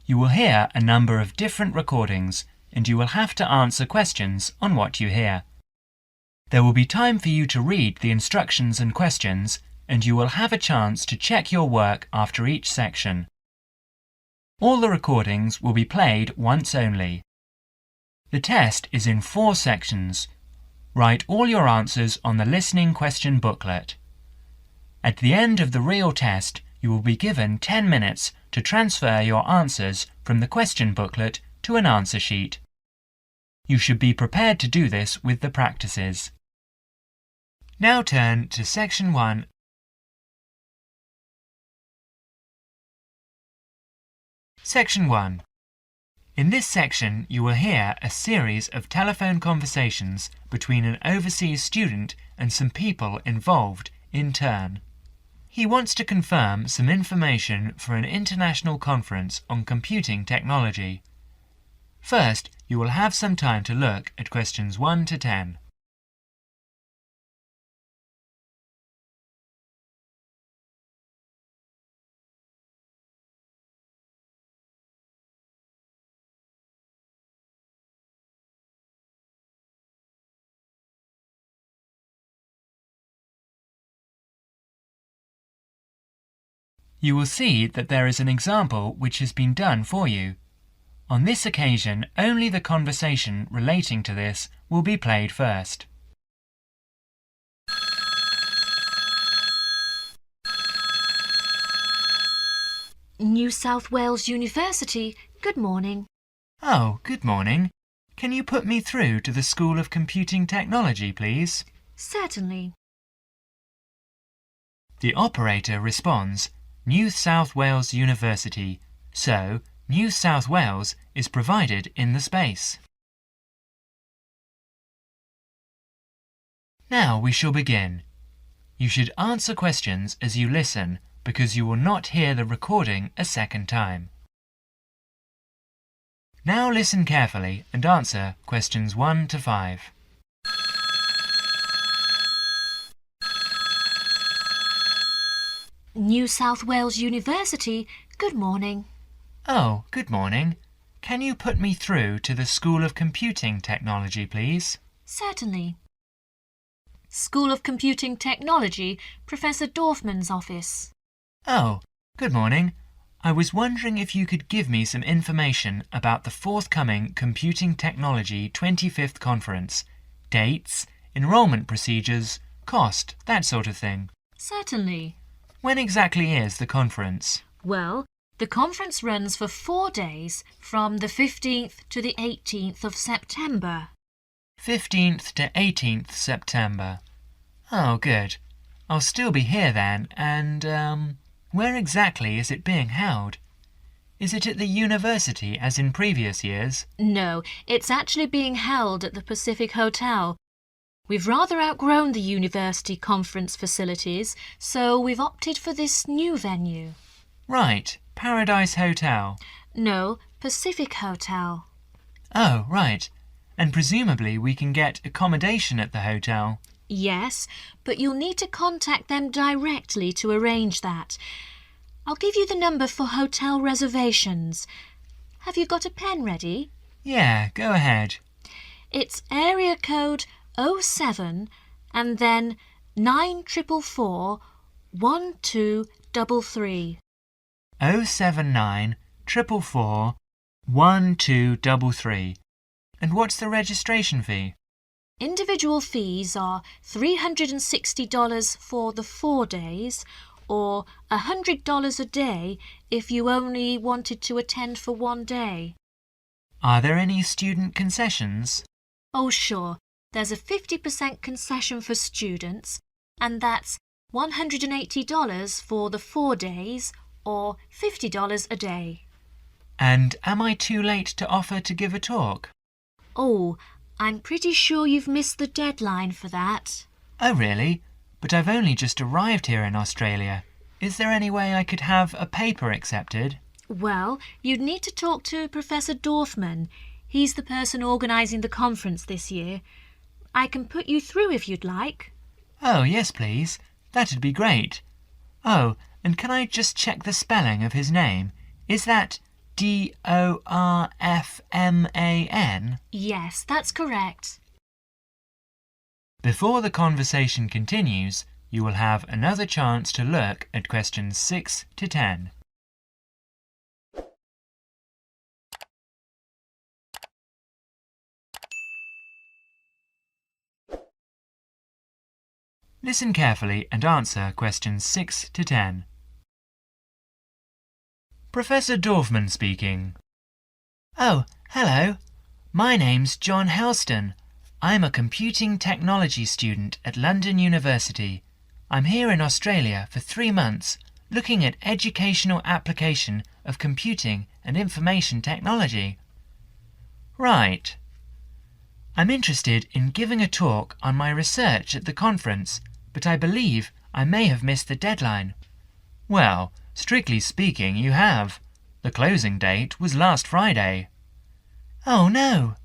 You will hear a number of different recordings, and you will have to answer questions on what you hear. There will be time for you to read the instructions and questions, and you will have a chance to check your work after each section. All the recordings will be played once only. The test is in 4 sections. Write all your answers on the listening question booklet. At the end of the real test, you will be given 10 minutes to transfer your answers from the question booklet to an answer sheet. You should be prepared to do this with the practices. Now turn to Section 1. Section 1. In this section, you will hear a series of telephone conversations between an overseas student and some people involved in turn. He wants to confirm some information for an international conference on computing technology. First, you will have some time to look at questions 1 to 10. You will see that there is an example which has been done for you. On this occasion, only the conversation relating to this will be played first. New South Wales University, good morning. Oh, good morning. Can you put me through to the School of Computing Technology, please? Certainly. The operator responds, New South Wales University, so New South Wales is provided in the space. Now we shall begin. You should answer questions as you listen because you will not hear the recording a second time. Now listen carefully and answer questions 1 to 5. New South Wales University, good morning. Oh, good morning. Can you put me through to the School of Computing Technology, please? Certainly. School of Computing Technology, Professor Dorfman's office. Oh, good morning. I was wondering if you could give me some information about the forthcoming Computing Technology 25th Conference. Dates, enrolment procedures, cost, that sort of thing. Certainly. When exactly is the conference? Well, the conference runs for 4 days from the 15th to the 18th of September. 15th to 18th September. Oh, good. I'll still be here then, and, where exactly is it being held? Is it at the university as in previous years? No, it's actually being held at the Pacific Hotel. We've rather outgrown the university conference facilities, so we've opted for this new venue. Right, Paradise Hotel. No, Pacific Hotel. Oh, right. And presumably we can get accommodation at the hotel. Yes, but you'll need to contact them directly to arrange that. I'll give you the number for hotel reservations. Have you got a pen ready? Yeah, go ahead. It's area code 07 and then 9444 1233. 079 444 1233. And what's the registration fee? Individual fees are $360 for the 4 days or $100 a day if you only wanted to attend for 1 day. Are there any student concessions? Oh, sure. There's a 50% concession for students, and that's $180 for the 4 days or $50 a day. And am I too late to offer to give a talk? Oh, I'm pretty sure you've missed the deadline for that. Oh, really? But I've only just arrived here in Australia. Is there any way I could have a paper accepted? Well, you'd need to talk to Professor Dorfman. He's the person organising the conference this year. I can put you through if you'd like. Oh, yes, please. That'd be great. Oh, and can I just check the spelling of his name? Is that Dorfman? Yes, that's correct. Before the conversation continues, you will have another chance to look at questions 6 to 10. Listen carefully and answer questions 6 to 10. Professor Dorfman speaking. Oh, hello. My name's John Helston. I'm a computing technology student at London University. I'm here in Australia for 3 months, looking at educational application of computing and information technology. Right. I'm interested in giving a talk on my research at the conference, but I believe I may have missed the deadline. Well, strictly speaking, you have. The closing date was last Friday. Oh no!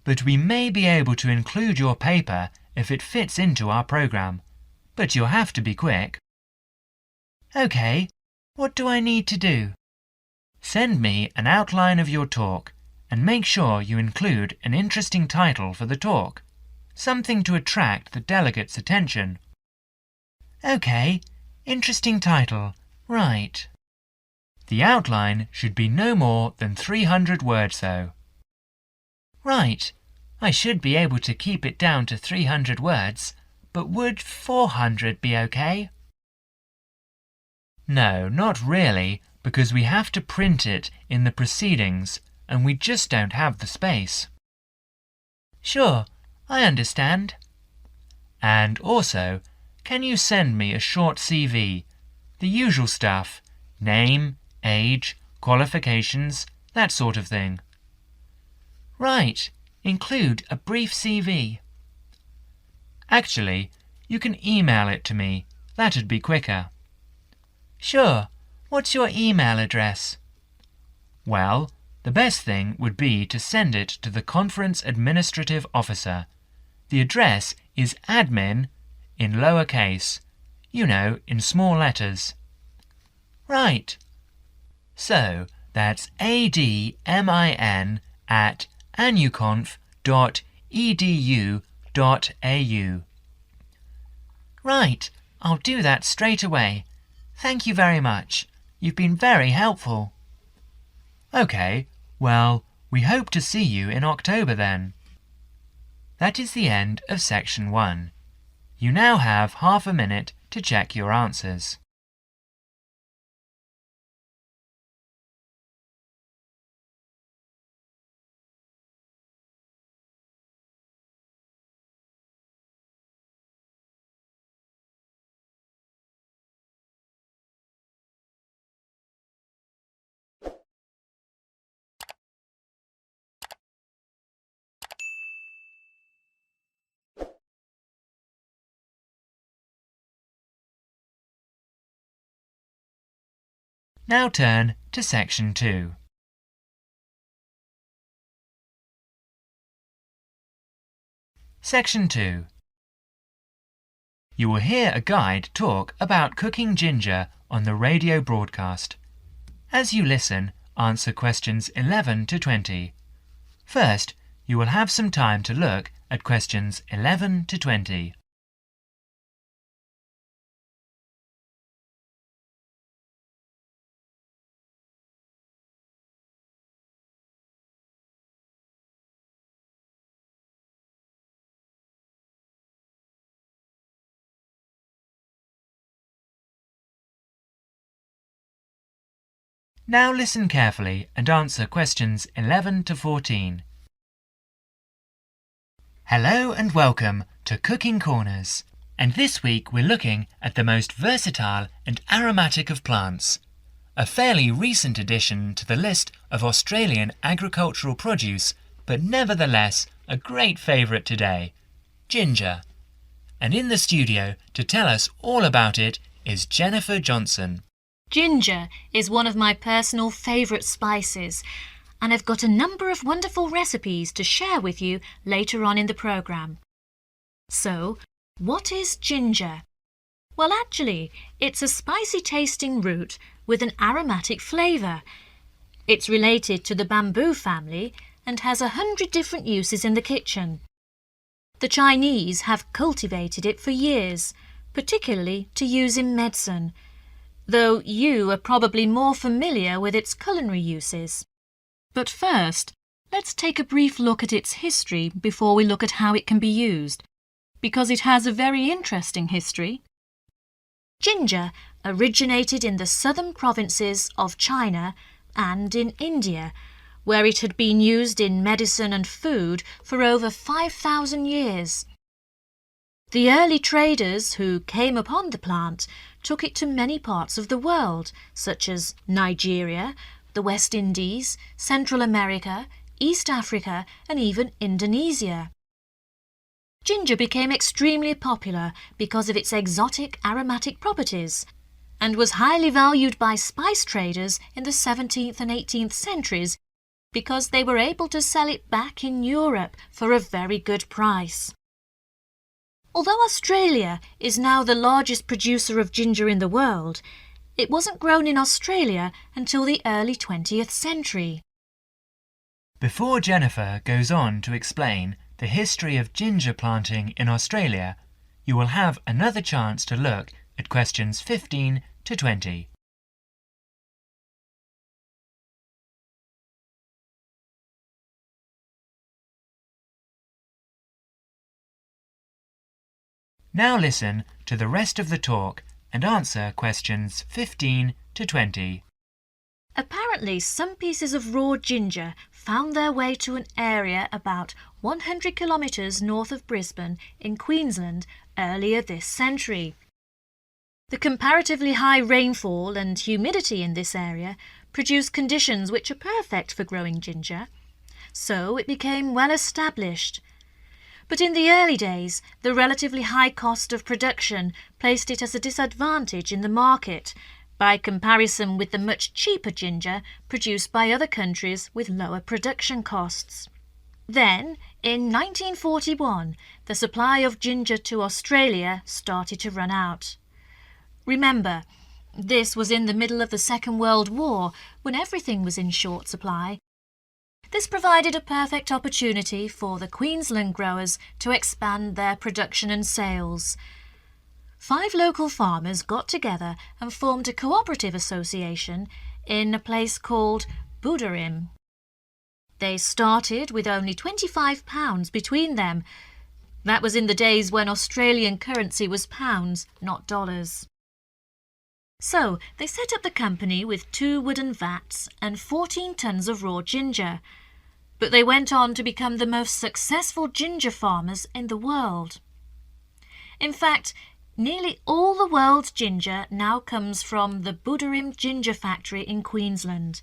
But we may be able to include your paper if it fits into our program. But you'll have to be quick. OK, what do I need to do? Send me an outline of your talk and make sure you include an interesting title for the talk, something to attract the delegates' attention. OK, interesting title, right. The outline should be no more than 300 words though. Right, I should be able to keep it down to 300 words, but would 400 be OK? No, not really, because we have to print it in the proceedings and we just don't have the space. Sure, I understand. And also, can you send me a short CV? The usual stuff, name, age, qualifications, that sort of thing. Right, include a brief CV. Actually, you can email it to me. That'd be quicker. Sure, what's your email address? Well, the best thing would be to send it to the Conference Administrative Officer. The address is admin in lowercase, you know, in small letters. Right. So, that's admin@anuconf.edu.au. Right, I'll do that straight away. Thank you very much. You've been very helpful. OK, well, we hope to see you in October then. That is the end of section 1. You now have half a minute to check your answers. Now turn to section 2. Section 2. You will hear a guide talk about cooking ginger on the radio broadcast. As you listen, answer questions 11 to 20. First, you will have some time to look at questions 11 to 20. Now listen carefully and answer questions 11 to 14. Hello and welcome to Cooking Corners. And this week we're looking at the most versatile and aromatic of plants. A fairly recent addition to the list of Australian agricultural produce, but nevertheless a great favourite today, ginger. And in the studio to tell us all about it is Jennifer Johnson. Ginger is one of my personal favourite spices, and I've got a number of wonderful recipes to share with you later on in the programme. So, what is ginger? Well, actually, it's a spicy tasting root with an aromatic flavour. It's related to the bamboo family and has 100 different uses in the kitchen. The Chinese have cultivated it for years, particularly to use in medicine, though you are probably more familiar with its culinary uses. But first, let's take a brief look at its history before we look at how it can be used, because it has a very interesting history. Ginger originated in the southern provinces of China and in India, where it had been used in medicine and food for over 5,000 years. The early traders who came upon the plant took it to many parts of the world, such as Nigeria, the West Indies, Central America, East Africa, and even Indonesia. Ginger became extremely popular because of its exotic aromatic properties and was highly valued by spice traders in the 17th and 18th centuries because they were able to sell it back in Europe for a very good price. Although Australia is now the largest producer of ginger in the world, it wasn't grown in Australia until the early 20th century. Before Jennifer goes on to explain the history of ginger planting in Australia, you will have another chance to look at questions 15 to 20. Now listen to the rest of the talk and answer questions 15 to 20. Apparently, some pieces of raw ginger found their way to an area about 100 kilometres north of Brisbane in Queensland earlier this century. The comparatively high rainfall and humidity in this area produced conditions which are perfect for growing ginger, so it became well established. But in the early days, the relatively high cost of production placed it as a disadvantage in the market, by comparison with the much cheaper ginger produced by other countries with lower production costs. Then, in 1941, the supply of ginger to Australia started to run out. Remember, this was in the middle of the Second World War, when everything was in short supply. This provided a perfect opportunity for the Queensland growers to expand their production and sales. 5 local farmers got together and formed a cooperative association in a place called Buderim. They started with only £25 between them. That was in the days when Australian currency was pounds, not dollars. So they set up the company with 2 wooden vats and 14 tons of raw ginger. But they went on to become the most successful ginger farmers in the world. In fact, nearly all the world's ginger now comes from the Buderim ginger factory in Queensland.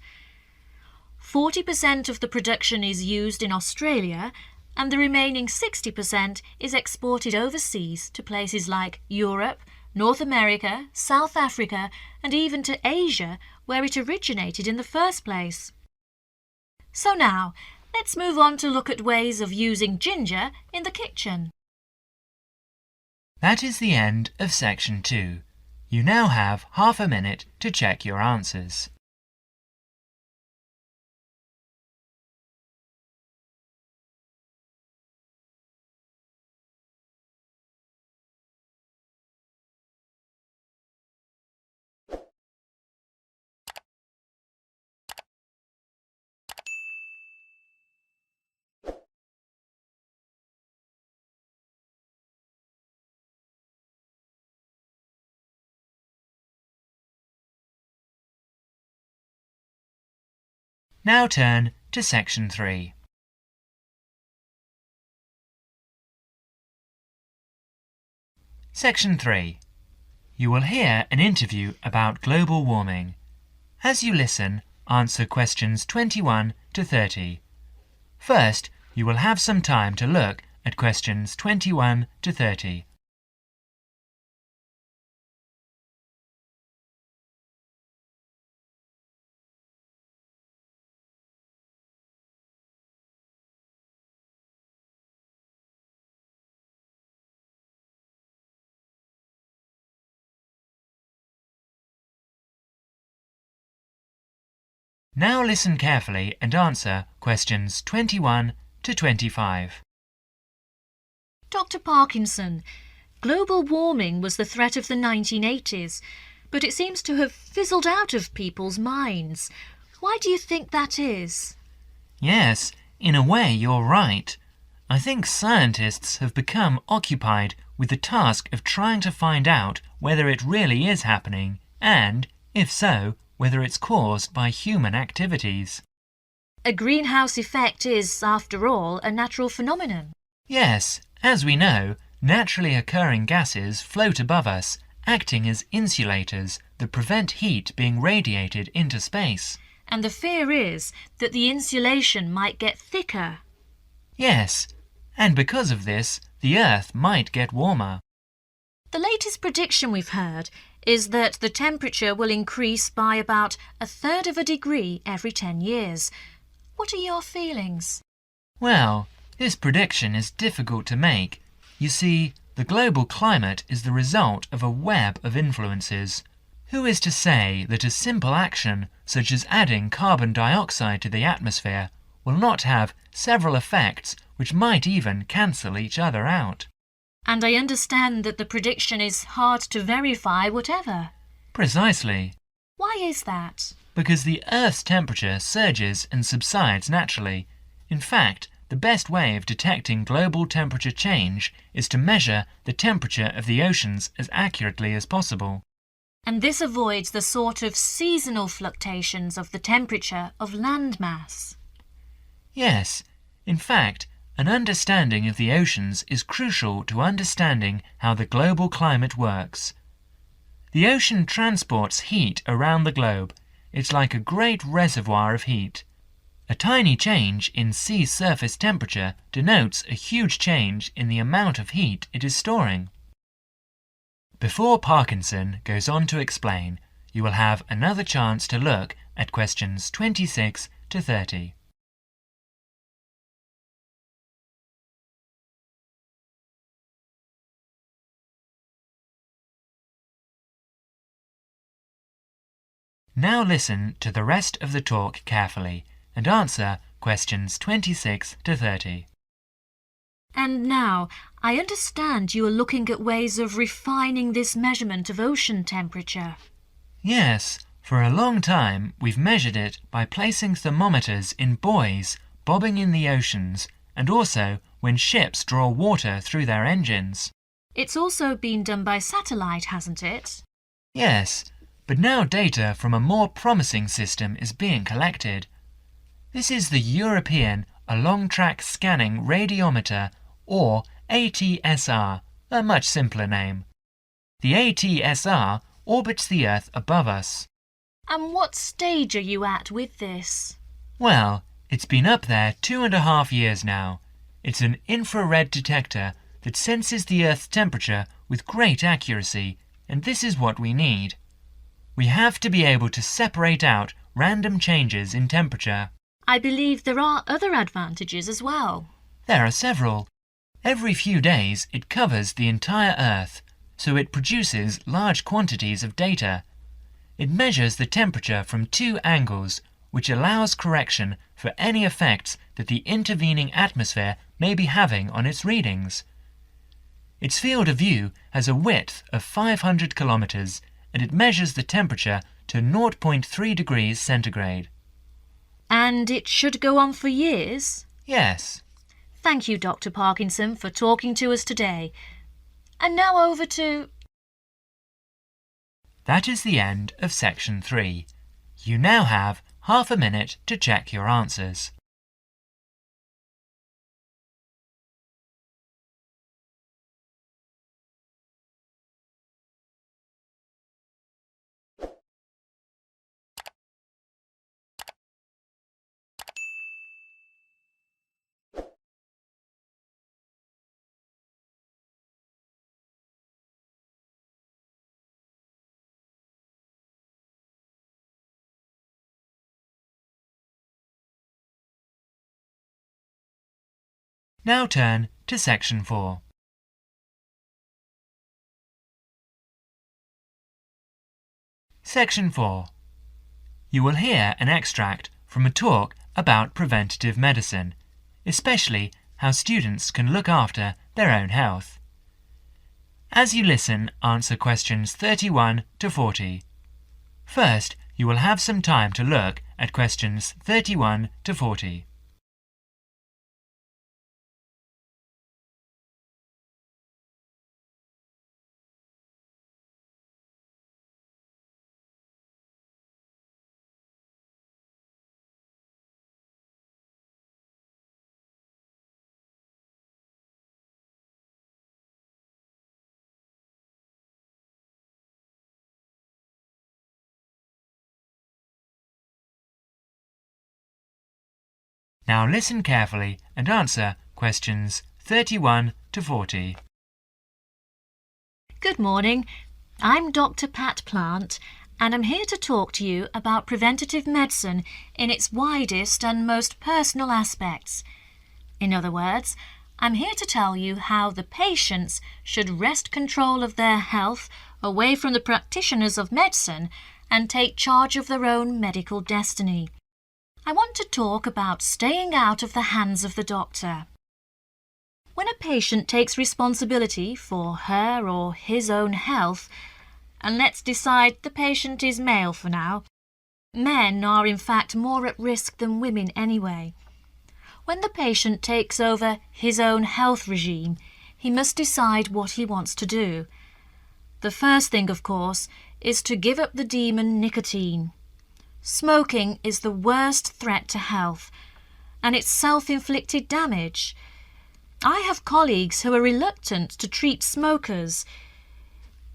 40% of the production is used in Australia, and the remaining 60% is exported overseas to places like Europe, North America, South Africa, and even to Asia, where it originated in the first place. So now, let's move on to look at ways of using ginger in the kitchen. That is the end of section 2. You now have half a minute to check your answers. Now turn to section 3. Section 3. You will hear an interview about global warming. As you listen, answer questions 21 to 30. First, you will have some time to look at questions 21 to 30. Now listen carefully and answer questions 21 to 25. Dr. Parkinson, global warming was the threat of the 1980s, but it seems to have fizzled out of people's minds. Why do you think that is? Yes, in a way you're right. I think scientists have become occupied with the task of trying to find out whether it really is happening and, if so, whether it's caused by human activities. A greenhouse effect is, after all, a natural phenomenon. Yes, as we know, naturally occurring gases float above us, acting as insulators that prevent heat being radiated into space. And the fear is that the insulation might get thicker. Yes, and because of this, the Earth might get warmer. The latest prediction we've heard is that the temperature will increase by about 1/3 of a degree every 10 years. What are your feelings? Well, this prediction is difficult to make. You see, the global climate is the result of a web of influences. Who is to say that a simple action, such as adding carbon dioxide to the atmosphere, will not have several effects which might even cancel each other out? And I understand that the prediction is hard to verify whatever. Precisely. Why is that? Because the Earth's temperature surges and subsides naturally. In fact, the best way of detecting global temperature change is to measure the temperature of the oceans as accurately as possible. And this avoids the sort of seasonal fluctuations of the temperature of land mass. Yes, in fact, an understanding of the oceans is crucial to understanding how the global climate works. The ocean transports heat around the globe. It's like a great reservoir of heat. A tiny change in sea surface temperature denotes a huge change in the amount of heat it is storing. Before Parkinson goes on to explain, you will have another chance to look at questions 26 to 30. Now listen to the rest of the talk carefully and answer questions 26 to 30. And now, I understand you are looking at ways of refining this measurement of ocean temperature. Yes, for a long time we've measured it by placing thermometers in buoys bobbing in the oceans and also when ships draw water through their engines. It's also been done by satellite, hasn't it? Yes, but now data from a more promising system is being collected. This is the European Along-Track Scanning Radiometer, or ATSR, a much simpler name. The ATSR orbits the Earth above us. And what stage are you at with this? Well, it's been up there 2.5 years now. It's an infrared detector that senses the Earth's temperature with great accuracy, and this is what we need. We have to be able to separate out random changes in temperature. I believe there are other advantages as well. There are several. Every few days it covers the entire Earth, so it produces large quantities of data. It measures the temperature from 2 angles, which allows correction for any effects that the intervening atmosphere may be having on its readings. Its field of view has a width of 500 kilometers, and it measures the temperature to 0.3 degrees centigrade. And it should go on for years? Yes. Thank you, Dr. Parkinson, for talking to us today. And now over to... That is the end of section 3. You now have half a minute to check your answers. Now turn to section 4. Section 4. You will hear an extract from a talk about preventative medicine, especially how students can look after their own health. As you listen, answer questions 31 to 40. First, you will have some time to look at questions 31 to 40. Now listen carefully and answer questions 31 to 40. Good morning. I'm Dr. Pat Plant, and I'm here to talk to you about preventative medicine in its widest and most personal aspects. In other words, I'm here to tell you how the patients should wrest control of their health away from the practitioners of medicine and take charge of their own medical destiny. I want to talk about staying out of the hands of the doctor. When a patient takes responsibility for her or his own health, and let's decide the patient is male for now, men are in fact more at risk than women anyway. When the patient takes over his own health regime, he must decide what he wants to do. The first thing, of course, is to give up the demon nicotine. Smoking is the worst threat to health, and it's self-inflicted damage. I have colleagues who are reluctant to treat smokers.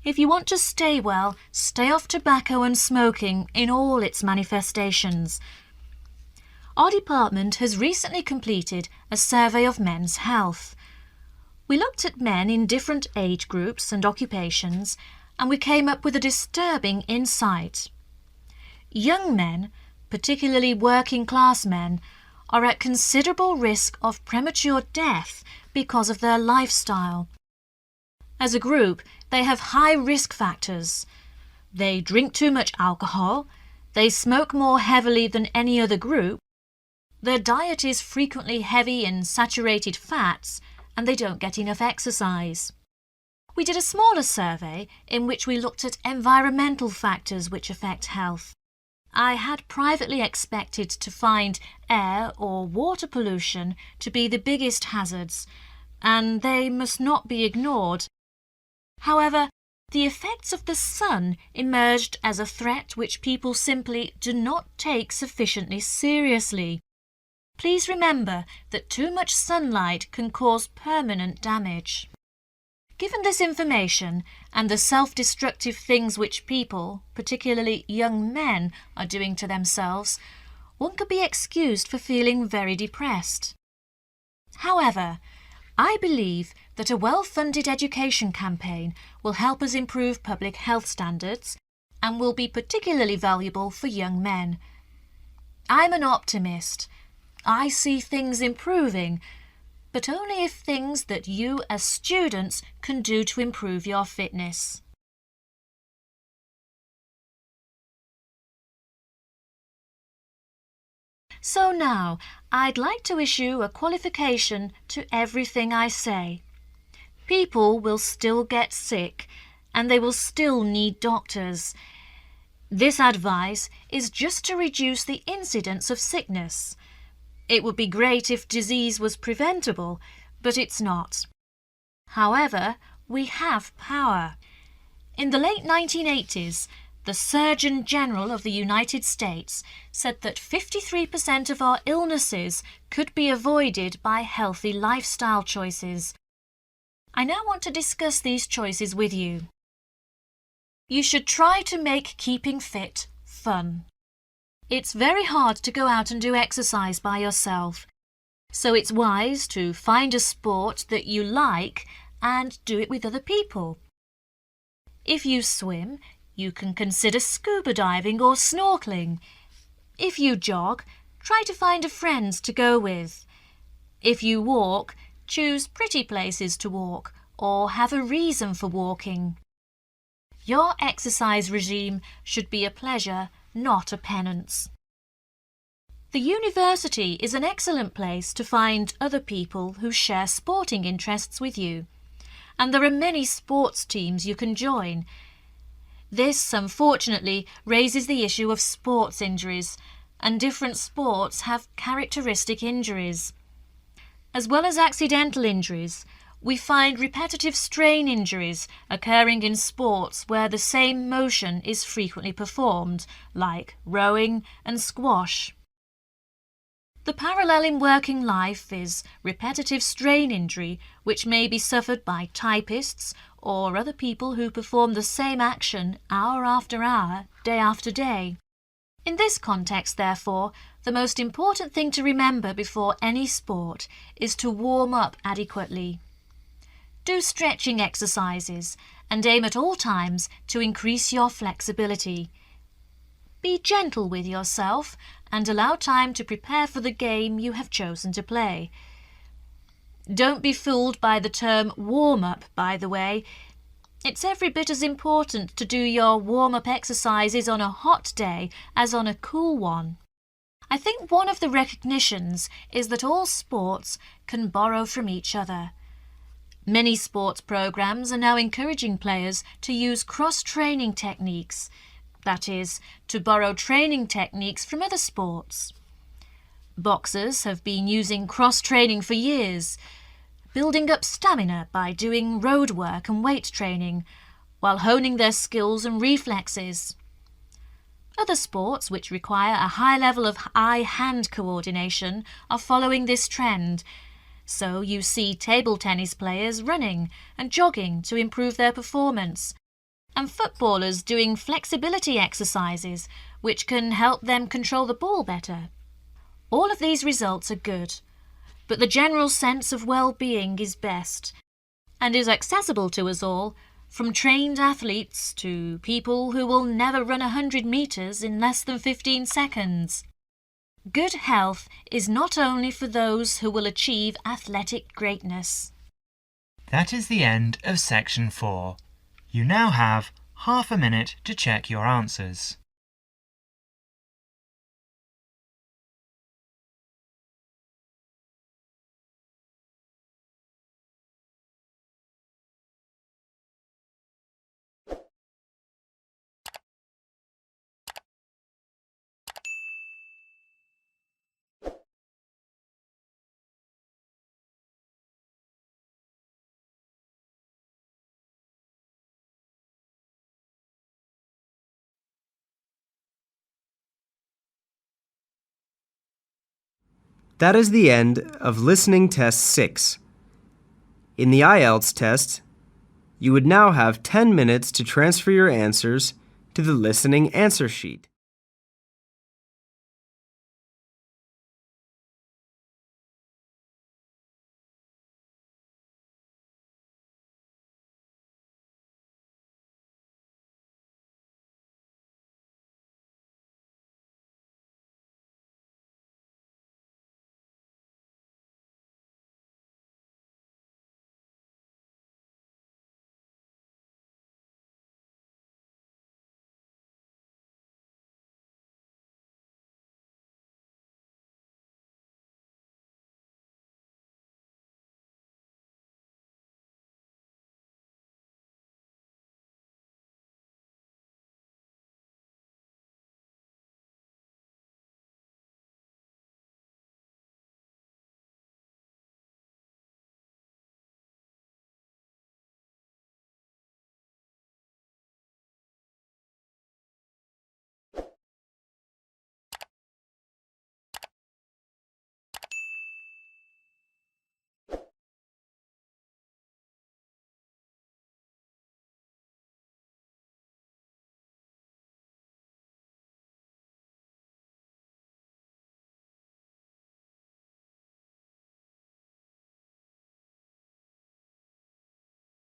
If you want to stay well, stay off tobacco and smoking in all its manifestations. Our department has recently completed a survey of men's health. We looked at men in different age groups and occupations, and we came up with a disturbing insight. Young men, particularly working-class men, are at considerable risk of premature death because of their lifestyle. As a group, they have high risk factors. They drink too much alcohol, they smoke more heavily than any other group, their diet is frequently heavy in saturated fats, and they don't get enough exercise. We did a smaller survey in which we looked at environmental factors which affect health. I had privately expected to find air or water pollution to be the biggest hazards, and they must not be ignored. However, the effects of the sun emerged as a threat which people simply do not take sufficiently seriously. Please remember that too much sunlight can cause permanent damage. Given this information and the self-destructive things which people, particularly young men, are doing to themselves, one could be excused for feeling very depressed. However, I believe that a well-funded education campaign will help us improve public health standards and will be particularly valuable for young men. I'm an optimist. I see things improving, but only if things that you as students can do to improve your fitness. So now, I'd like to issue a qualification to everything I say. People will still get sick, and they will still need doctors. This advice is just to reduce the incidence of sickness. It would be great if disease was preventable, but it's not. However, we have power. In the late 1980s, the Surgeon General of the United States said that 53% of our illnesses could be avoided by healthy lifestyle choices. I now want to discuss these choices with you. You should try to make keeping fit fun. It's very hard to go out and do exercise by yourself, so it's wise to find a sport that you like and do it with other people. If you swim, you can consider scuba diving or snorkeling. If you jog, try to find a friend to go with. If you walk, choose pretty places to walk or have a reason for walking. Your exercise regime should be a pleasure, not a penance. The university is an excellent place to find other people who share sporting interests with you, and there are many sports teams you can join. This, unfortunately, raises the issue of sports injuries, and different sports have characteristic injuries. As well as accidental injuries, we find repetitive strain injuries occurring in sports where the same motion is frequently performed, like rowing and squash. The parallel in working life is repetitive strain injury, which may be suffered by typists or other people who perform the same action hour after hour, day after day. In this context, therefore, the most important thing to remember before any sport is to warm up adequately. Do stretching exercises and aim at all times to increase your flexibility. Be gentle with yourself and allow time to prepare for the game you have chosen to play. Don't be fooled by the term warm-up, by the way. It's every bit as important to do your warm-up exercises on a hot day as on a cool one. I think one of the recognitions is that all sports can borrow from each other. Many sports programs are now encouraging players to use cross-training techniques, that is, to borrow training techniques from other sports. Boxers have been using cross-training for years, building up stamina by doing road work and weight training, while honing their skills and reflexes. Other sports which require a high level of eye-hand coordination are following this trend, so you see table tennis players running and jogging to improve their performance, and footballers doing flexibility exercises which can help them control the ball better. All of these results are good, but the general sense of well-being is best and is accessible to us all, from trained athletes to people who will never run 100 meters in less than 15 seconds. Good health is not only for those who will achieve athletic greatness. That is the end of section 4. You now have half a minute to check your answers. That is the end of listening test 6. In the IELTS test, you would now have 10 minutes to transfer your answers to the listening answer sheet.